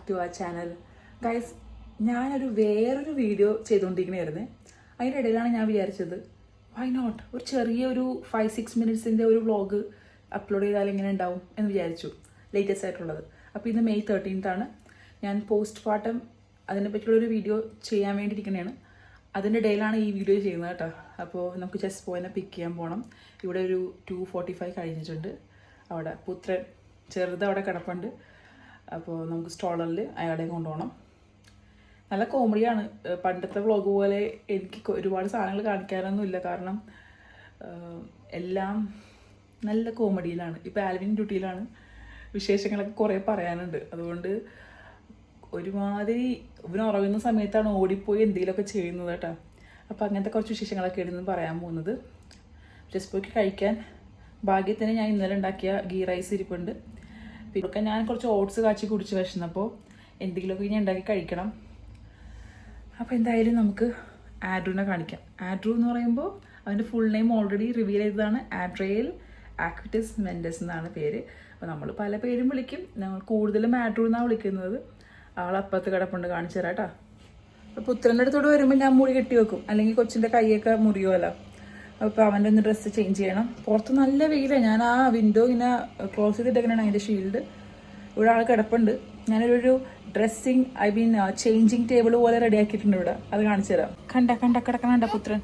Back to our channel guys. ഞാനൊരു വേറൊരു video ചെയ്തുകൊണ്ടിരിക്കണായിരുന്നേ. അതിൻ്റെ ഇടയിലാണ് ഞാൻ വിചാരിച്ചത് വൈ നോട്ട് ഒരു ചെറിയൊരു 5-6 മിനിറ്റ്സിൻ്റെ ഒരു വ്ളോഗ് അപ്ലോഡ് ചെയ്താൽ എങ്ങനെ ഉണ്ടാവും എന്ന് വിചാരിച്ചു, ലേറ്റസ്റ്റ് ആയിട്ടുള്ളത്. അപ്പോൾ ഇന്ന് May 13th ഞാൻ പോസ്റ്റ് പാർട്ടം അതിനെപ്പറ്റിയുള്ളൊരു വീഡിയോ ചെയ്യാൻ വേണ്ടിയിരിക്കണതാണ്. അതിൻ്റെ ഇടയിലാണ് ഈ വീഡിയോ ചെയ്യുന്നത് കേട്ടോ. അപ്പോൾ നമുക്ക് ജസ്റ്റ് പോയിനെ പിക്ക് ചെയ്യാൻ പോകണം. ഇവിടെ ഒരു 2:45 കഴിഞ്ഞിട്ടുണ്ട്. അവിടെ പുത്രൻ ചെറുത് അവിടെ കിടപ്പുണ്ട്. അപ്പോൾ നമുക്ക് സ്റ്റോളറിൽ അയാളെ കൊണ്ടുപോകണം. നല്ല കോമഡിയാണ്. പണ്ടത്തെ വ്ളോഗ് പോലെ എനിക്ക് ഒരുപാട് സാധനങ്ങൾ കാണിക്കാനൊന്നുമില്ല, കാരണം എല്ലാം നല്ല കോമഡിയിലാണ്. ഇപ്പോൾ ആൽവിൻ ഡ്യൂട്ടിയിലാണ്, വിശേഷങ്ങളൊക്കെ കുറേ പറയാനുണ്ട്. അതുകൊണ്ട് ഒരുമാതിരി ഇവന് ഉറങ്ങുന്ന സമയത്താണ് ഓടിപ്പോയി എന്തെങ്കിലുമൊക്കെ ചെയ്യുന്നത് കേട്ടോ. അപ്പോൾ അങ്ങനത്തെ കുറച്ച് വിശേഷങ്ങളൊക്കെ ആയിരുന്നു പറയാൻ പോകുന്നത്. ജസ്റ്റ് പോയി കഴിക്കാൻ ഭാഗ്യത്തിന് ഞാൻ ഇന്നലെ ഉണ്ടാക്കിയ ഗീ റൈസ് ഇരിപ്പുണ്ട്. പിന്നെ ഞാൻ കുറച്ച് ഓട്സ് കാച്ചി കുടിച്ച് വിശന്നപ്പോൾ എന്തെങ്കിലുമൊക്കെ ഇനി ഉണ്ടാക്കി കഴിക്കണം. അപ്പോൾ എന്തായാലും നമുക്ക് ആഡ്രൂനെ കാണിക്കാം. ആഡ്രൂ എന്ന് പറയുമ്പോൾ അവൻ്റെ ഫുൾ നെയിം ഓൾറെഡി റിവീൽ ചെയ്തതാണ്. ആഡ്രയൽ ആക്വിറ്റസ് മെൻഡസ് എന്നാണ് പേര്. അപ്പോൾ നമ്മൾ പല പേരും വിളിക്കും, ഞങ്ങൾ കൂടുതലും ആഡ്രൂ എന്നാണ് വിളിക്കുന്നത്. ആളപ്പുറത്ത് കിടപ്പുണ്ട്, കാണിച്ചു തരാം കേട്ടോ. അപ്പോൾ പുത്രൻ്റെ അടുത്തോട് വരുമ്പോൾ ഞാൻ മുടി കെട്ടി വെക്കും, അല്ലെങ്കിൽ കൊച്ചിൻ്റെ കൈയൊക്കെ മുറിയുമല്ലോ. അപ്പോൾ അവൻ്റെ ഒന്ന് ഡ്രസ്സ് ചേഞ്ച് ചെയ്യണം. പുറത്ത് നല്ല വെയിലാണ്. ഞാൻ ആ വിൻഡോ ഇങ്ങനെ ക്ലോസ് ചെയ്തിട്ടേക്കാണ് അതിൻ്റെ ഷീൽഡ്. ഇവിടെ ആൾ കിടപ്പുണ്ട്. ഞാനൊരു ഡ്രസ്സിങ് ചേഞ്ചിങ് ടേബിൾ പോലെ റെഡി ആക്കിയിട്ടുണ്ട് ഇവിടെ. അത് കാണിച്ചു തരാം. കണ്ട കിടക്കണ പുത്രൻ.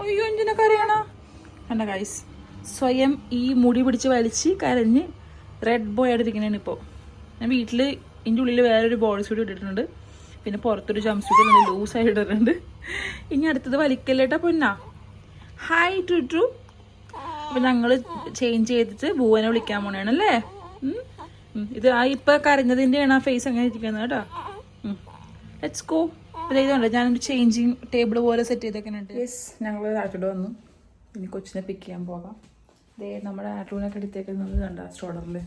അയ്യോ എന്തിനൊക്കെ അറിയണോ കണ്ട ഗൈസ്. സ്വയം ഈ മുടി പിടിച്ച് വലിച്ച് കരഞ്ഞ് റെഡ് ബോയ് ആയിട്ടിരിക്കണേണ് ഇപ്പോൾ. ഞാൻ വീട്ടിൽ ഇതിൻ്റെ ഉള്ളിൽ വേറൊരു ബോഡി സ്യൂട്ട് ഇട്ടിട്ടുണ്ട്, പിന്നെ പുറത്തൊരു ജംപ് സ്യൂട്ട് നല്ല ലൂസായിട്ട് ഇട്ടിട്ടുണ്ട്. ഇനി അടുത്തത് വലിക്കല്ലേട്ടാ പൊന്നാ. Hi true. അപ്പം ഞങ്ങൾ ചേഞ്ച് ചെയ്തിട്ട് ഭൂവനെ വിളിക്കാൻ പോണേണല്ലേ. ഇത് ആ ഇപ്പം കരഞ്ഞതിൻ്റെയാണ് ആ ഫേസ് അങ്ങനെ ഇരിക്കുന്നത് കേട്ടോ. Let's go. ഇതുണ്ട്, ഞാനൊരു ചേഞ്ചിങ് ടേബിൾ പോലെ സെറ്റ് ചെയ്തേക്കുന്നുണ്ട്. യെസ്, ഞങ്ങൾ നാട്ടിലോട്ട് വന്നു. ഇനി കൊച്ചിനെ പിക്ക് ചെയ്യാൻ പോകാം. ദേ നമ്മുടെ ആട്രൂനൊക്കെ എടുത്തേക്കുന്നത് കണ്ട സ്റ്റോളറിൽ.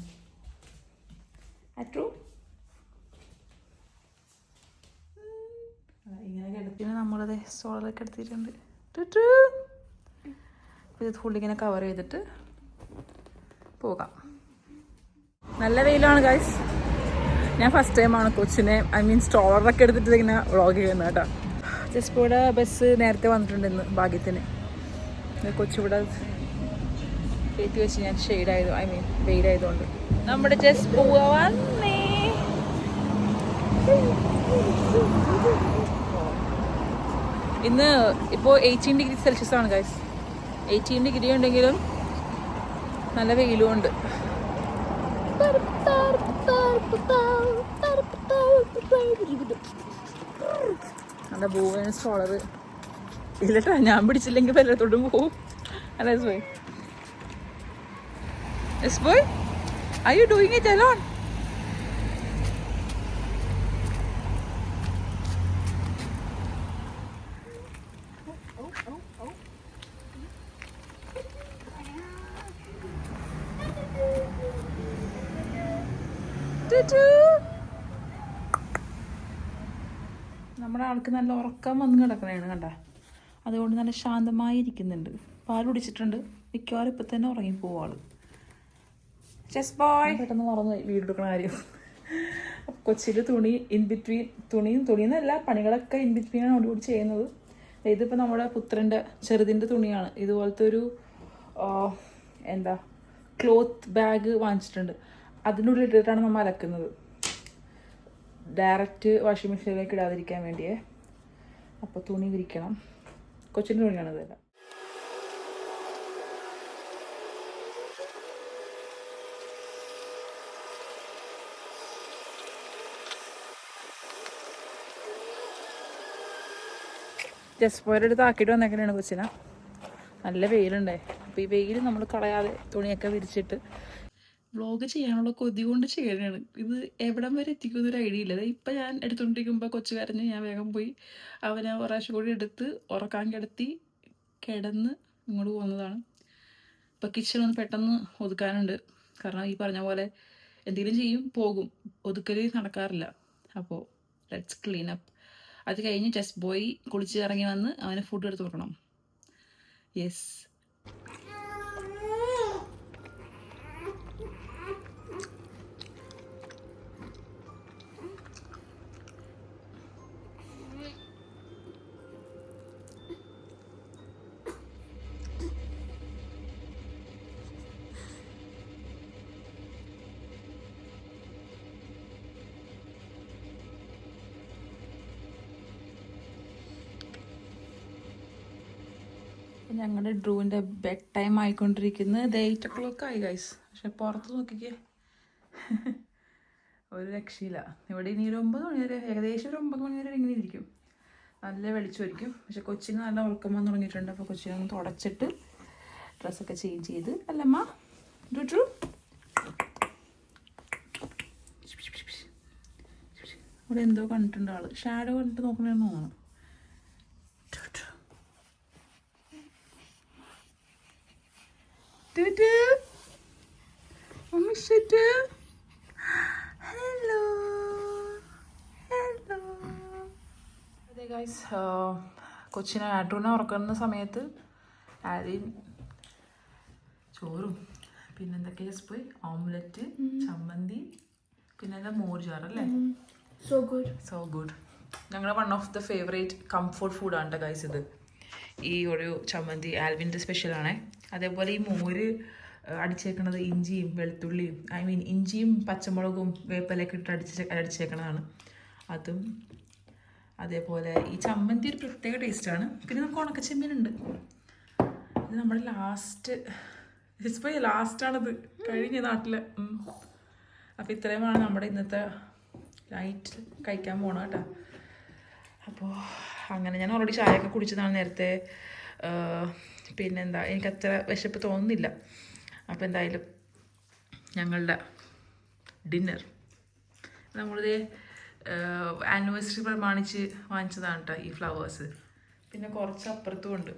ആട്രൂ ഇങ്ങനെ കിടത്തിന് നമ്മളത് സ്റ്റോളറിലൊക്കെ എടുത്തിട്ടുണ്ട്. ഇത് ഫുള്ള് ഇങ്ങനെ കവർ ചെയ്തിട്ട് പോകാം. നല്ല വെയിലാണ് ഗൈസ്. ഞാൻ ഫസ്റ്റ് ടൈമാണ് കൊച്ചിനെ സ്റ്റോളറിലൊക്കെ എടുത്തിട്ട് ഇങ്ങനെ വ്ളോഗ് ചെയ്യുന്നത് കേട്ടോ. ജസ്റ്റ് ഇവിടെ ബസ് നേരത്തെ വന്നിട്ടുണ്ട് ഇന്ന് ഭാഗ്യത്തിന്. കൊച്ചിവിടെ കയറ്റി വെച്ച് ഞാൻ വെയിലായതുകൊണ്ട് നമ്മുടെ ജസ്റ്റ് പോവാൻ ഇന്ന് ഇപ്പോൾ 18 ഡിഗ്രി സെൽഷ്യസ് ആണ് ഗൈസ്. 18 ഡിഗ്രി ഉണ്ടെങ്കിലും നല്ല വെയിലും ഉണ്ട്. നല്ല ഭൂവേന സ്റ്റോളർ ഇല്ലട്ടാ, ഞാൻ പിടിച്ചില്ലെങ്കിൽ വല്ലത്തോട്ടും പോവും. അല്ലേ boy? Yes boy, are you doing it alone? നമ്മുടെ ആൾക്ക് നല്ല ഉറക്കം വന്ന് കിടക്കണേണ് കണ്ട. അതുകൊണ്ട് നല്ല ശാന്തമായി ഇരിക്കുന്നുണ്ട്. പാൽ കുടിച്ചിട്ടുണ്ട്. മിക്കവാറും ഇപ്പം തന്നെ ഉറങ്ങിപ്പോവാള്. ചെസ് ബോയ് പെട്ടെന്ന് മറന്നു വീടെടുക്കണ കാര്യം. കൊച്ചിയിൽ തുണി ഇൻ ബിറ്റ്വീൻ, തുണിയെന്നല്ല പണികളൊക്കെ ഇൻ ബിറ്റ്വീനാണ് ഓടിക്കൂടി ചെയ്യുന്നത്. ഇതിപ്പോൾ നമ്മുടെ പുത്രൻ്റെ ചെറുതിൻ്റെ തുണിയാണ്. ഇതുപോലത്തെ ഒരു ക്ലോത്ത് ബാഗ് വാങ്ങിച്ചിട്ടുണ്ട്. അതിനുള്ളിൽ ഇട്ടിട്ടാണ് നമ്മൾ അലക്കുന്നത്, ഡയറക്റ്റ് വാഷിംഗ് മെഷീനിലേക്ക് ഇടാതിരിക്കാൻ വേണ്ടിയേ. അപ്പോൾ തുണി വിരിക്കണം. കൊച്ചിൻ്റെ തുണിയാണ് ഇതെല്ലാം. ജസ്റ്റ് പോയുടെ അടുത്ത് ആക്കിയിട്ട് വന്നേക്കണേണ് കൊച്ചിനെ. നല്ല വെയിലുണ്ടേ. അപ്പോൾ ഈ വെയിൽ നമ്മൾ കളയാതെ തുണിയൊക്കെ വിരിച്ചിട്ട് വ്ളോഗ് ചെയ്യാനുള്ള കൊതി കൊണ്ട് ചെയ്യണതാണ്. ഇത് എവിടം വരെ എത്തിക്കുന്നൊരു ഐഡിയ ഇല്ല. ഇപ്പം ഞാൻ എടുത്തുകൊണ്ടിരിക്കുമ്പോൾ കൊച്ചു കരഞ്ഞ് ഞാൻ വേഗം പോയി അവനെ ഒരാഴ്ച കൂടി എടുത്ത് ഉറക്കാൻ കിടന്ന് ഇങ്ങോട്ട് പോകുന്നതാണ്. ഇപ്പം കിച്ചണൊന്ന് പെട്ടെന്ന് ഒതുക്കാനുണ്ട്, കാരണം ഈ പറഞ്ഞ പോലെ എന്തെങ്കിലും ചെയ്യും പോകും, ഒതുക്കൽ നടക്കാറില്ല. അപ്പോൾ ലെറ്റ്സ് ക്ലീൻ അപ്പ്. അത് കഴിഞ്ഞ് ജസ്റ്റ് ബോയ് കുളിച്ച് ഇറങ്ങി വന്ന് അവന് ഫുഡ് എടുത്ത് കൊടുക്കണം. യെസ്, ഞങ്ങളുടെ ഡ്രൂവിൻ്റെ ബെഡ് ടൈം ആയിക്കൊണ്ടിരിക്കുന്നത് 8 o'clock ആയി ഗൈസ്. പക്ഷെ പുറത്ത് നോക്കിക്കേ ഒരു രക്ഷയില്ല. ഇവിടെ ഇനി ഒരു 9 മണി വരെ, ഏകദേശം ഒരു 9 മണി വരെ ഇങ്ങനെ ഇരിക്കും. നല്ല വെളിച്ചമായിരിക്കും. പക്ഷെ കൊച്ചിന് നല്ല ഉറക്കം വന്ന് തുടങ്ങിയിട്ടുണ്ട്. അപ്പോൾ കൊച്ചിനെ ഒന്ന് തുടച്ചിട്ട് ഡ്രസ്സൊക്കെ ചേഞ്ച് ചെയ്ത്, അല്ലമ്മ ഡ്രൂ ഇവിടെ എന്തോ കണ്ടിട്ടുണ്ട് ആള്. ഷാഡോ കണ്ടിട്ട് നോക്കണമെന്ന് തോന്നണം. Hello hello. അതെ ഗൈസ്, കൊച്ചിനെ ആഡ്രൂനെ ഉറക്കുന്ന സമയത്ത് ആദ്യം ചോറും പിന്നെന്തൊക്കെയാ പോയി ഓംലെറ്റ്, ചമ്മന്തി, പിന്നെ എന്താ മോര് ചാറല്ലേ. So good. ഞങ്ങളുടെ one of the favourite comfort ഫുഡാണ് കേട്ടോ ഗൈസ് ഇത്. ഈ ഒരു ചമ്മന്തി ആൽവിൻ്റെ സ്പെഷ്യലാണേ. അതേപോലെ ഈ മോര് അടിച്ചേക്കണത് ഇഞ്ചിയും വെളുത്തുള്ളിയും, ഇഞ്ചിയും പച്ചമുളകും വേപ്പിലൊക്കെ ഇട്ട് അടിച്ചേക്കണതാണ് അതും. അതേപോലെ ഈ ചമ്മന്തി ഒരു പ്രത്യേക ടേസ്റ്റാണ്. പിന്നെ നമുക്ക് ഉണക്കച്ചെമ്മീനുണ്ട്. ഇത് നമ്മുടെ ലാസ്റ്റാണത് കഴിഞ്ഞ നാട്ടിൽ. അപ്പോൾ ഇത്രയുമാണ് നമ്മുടെ ഇന്നത്തെ നൈറ്റ് കഴിക്കാൻ പോകണം കേട്ടോ. അപ്പോൾ അങ്ങനെ ഞാൻ ഓൾറെഡി ചായയൊക്കെ കുടിച്ചതാണ് നേരത്തെ. പിന്നെന്താ, എനിക്കത്ര വിശപ്പ് തോന്നുന്നില്ല. അപ്പോൾ എന്തായാലും ഞങ്ങളുടെ ഡിന്നർ നമ്മളിത് ആനിവേഴ്സറി പ്രമാണിച്ച് വാങ്ങിച്ചതാണ് കേട്ടോ ഈ ഫ്ലവേഴ്സ്. പിന്നെ കുറച്ച് അപ്പുറത്തും ഉണ്ട്,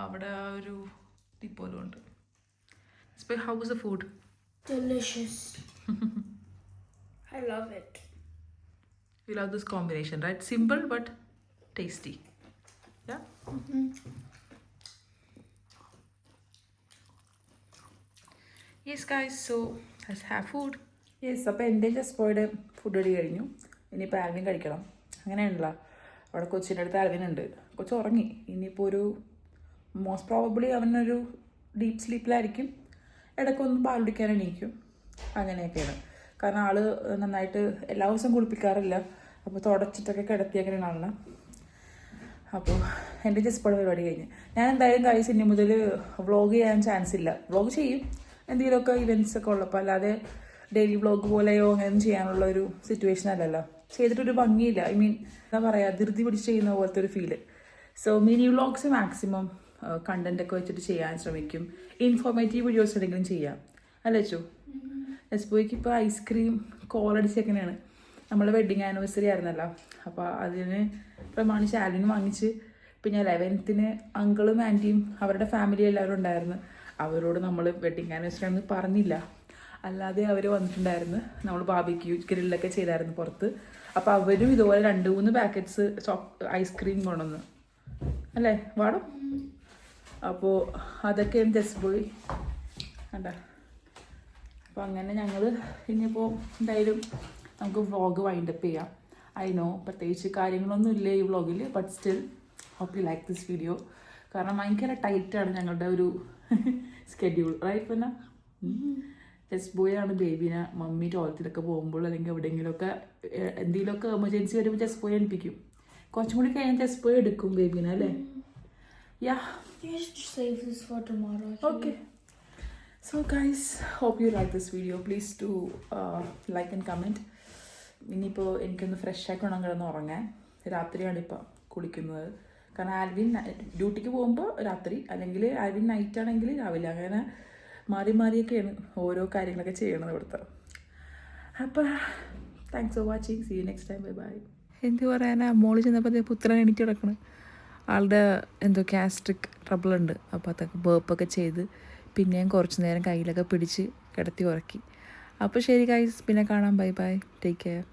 അവിടെ ഒരു ടിപ്പോലും ഉണ്ട്. How was the food? Delicious. I love it. You love this combination, right? Simple but tasty. Yeah? Yes guys, so let's have food. Yes, അപ്പോൾ എൻ്റെ ജസ്റ്റ് പോയുടെ ഫുഡ് റെഡി കഴിഞ്ഞു. ഇനിയിപ്പോൾ ആൽവിൻ കഴിക്കണം. അങ്ങനെയാണല്ലോ, അവിടെ കൊച്ചിൻ്റെ അടുത്ത് ആൽവിൻ ഉണ്ട്. കൊച്ച് ഉറങ്ങി. ഇനിയിപ്പോൾ ഒരു മോസ്റ്റ് പ്രോബബ്ലി അവനൊരു ഡീപ്പ് സ്ലീപ്പിലായിരിക്കും. ഇടയ്ക്കൊന്നും പാൽ കുടിക്കാൻ എണീക്കും. അങ്ങനെയൊക്കെയാണ്. കാരണം ആൾ നന്നായിട്ട് എല്ലാ ദിവസവും കുളിപ്പിക്കാറില്ല. അപ്പോൾ തുടച്ചിട്ടൊക്കെ കിടത്തി അങ്ങനെയാണ് ആളിന്. അപ്പോൾ എൻ്റെ ജസ്റ്റ് പോയുടെ പരിപാടി കഴിഞ്ഞ് ഞാൻ എന്തായാലും ഗൈസ് ഇനി മുതൽ വ്ളോഗ് ചെയ്യാൻ ചാൻസ് ഇല്ല. വ്ളോഗ് ചെയ്യും എന്തെങ്കിലുമൊക്കെ ഇവൻറ്റ്സ് ഒക്കെ ഉള്ളപ്പോൾ, അല്ലാതെ ഡെയിലി വ്ളോഗ് പോലെയോ അങ്ങനെ ചെയ്യാനുള്ള ഒരു സിറ്റുവേഷൻ അല്ലല്ലോ. ചെയ്തിട്ടൊരു ഭംഗിയില്ല. എന്താ പറയുക, ധൃതി പിടിച്ച് ചെയ്യുന്ന പോലത്തെ ഒരു feel. So mini vlogs maximum കണ്ടൻറ്റൊക്കെ വെച്ചിട്ട് ചെയ്യാൻ ശ്രമിക്കും. ഇൻഫോർമേറ്റീവ് വീഡിയോസ് എന്തെങ്കിലും ചെയ്യാം, അല്ലേ ചോ? എസ്പോയ്ക്ക് ഇപ്പോൾ ഐസ്ക്രീം കോളടിച്ചെങ്ങനെയാണ്. നമ്മളെ വെഡിങ് ആനിവേഴ്സറി ആയിരുന്നല്ലോ. അപ്പോൾ അതിന് പ്രമാണിച്ച് ആൽവിന് വാങ്ങിച്ച്, പിന്നെ 11th അങ്കിളും ആൻറ്റിയും അവരുടെ ഫാമിലി എല്ലാവരും ഉണ്ടായിരുന്നു. അവരോട് നമ്മൾ വെഡിങ് ആനിവേഴ്സറി ആണെന്ന് പറഞ്ഞില്ല, അല്ലാതെ അവർ വന്നിട്ടുണ്ടായിരുന്നു. നമ്മൾ ബാർബിക്യൂ ഗ്രില്ലൊക്കെ ചെയ്തായിരുന്നു പുറത്ത്. അപ്പോൾ അവരും ഇതുപോലെ 2-3 പാക്കറ്റ്സ് ഐസ്ക്രീം കൊണ്ടുവന്നു, അല്ലേ വാടും. അപ്പോൾ അതൊക്കെ ജസ്റ്റ് പോയി കണ്ട. അപ്പോൾ അങ്ങനെ ഞങ്ങൾ ഇനിയിപ്പോൾ എന്തായാലും നമുക്ക് വ്ളോഗ് വൈൻഡപ്പ് ചെയ്യാം. ഐ നോ പ്രത്യേകിച്ച് കാര്യങ്ങളൊന്നും ഇല്ല ഈ വ്ളോഗിൽ, but still hope you like this video. കാരണം ഭയങ്കര ടൈറ്റാണ് ഞങ്ങളുടെ ഒരു സ്കെഡ്യൂൾ, റൈറ്റ്? പിന്നെ ജസ്റ്റ് ബോയാണ് ബേബിനെ മമ്മി ടോയ്ലറ്റിലൊക്കെ പോകുമ്പോൾ അല്ലെങ്കിൽ എവിടെയെങ്കിലുമൊക്കെ എന്തെങ്കിലുമൊക്കെ എമർജൻസി വരുമ്പോൾ ജസ്റ്റ് ബോയ് ഏൽപ്പിക്കും. കുറച്ചും കൂടി കഴിഞ്ഞാൽ ജസ്റ്റ് ബോയ് എടുക്കും ബേബിനെ, അല്ലേ? Yeah. You should save this for tomorrow. Okay. So guys, hope you like this video. Please do like and comment. ഇനിയിപ്പോൾ എനിക്കൊന്ന് ഫ്രഷ് ആയിട്ട് വേണം കിടന്ന് ഉറങ്ങാൻ. രാത്രിയാണ് ഇപ്പോൾ കുളിക്കുന്നത്. കാരണം ആൽവിൻ ഡ്യൂട്ടിക്ക് പോകുമ്പോൾ രാത്രി, അല്ലെങ്കിൽ ആൽവിൻ നൈറ്റ് ആണെങ്കിൽ രാവിലെ. അങ്ങനെ മാറി മാറിയൊക്കെയാണ് ഓരോ കാര്യങ്ങളൊക്കെ ചെയ്യണത് ഇവിടുത്തെ. അപ്പോൾ thanks for watching. See you next time. Bye bye. എന്ത് പറയാനാ, മോള് ചെന്നപ്പോൾ പുത്രൻ എണീറ്റ് കിടക്കണം. ആളുടെ എന്തോ ഗ്യാസ്ട്രിക് ട്രബിൾ ഉണ്ട്. അപ്പോൾ അതൊക്കെ ബേപ്പൊക്കെ ചെയ്ത് പിന്നെയും കുറച്ച് നേരം കയ്യിലൊക്കെ പിടിച്ച് കിടത്തി ഉറക്കി. അപ്പോൾ ശരി ഗൈസ്, പിന്നെ കാണാം. Bye bye. Take care.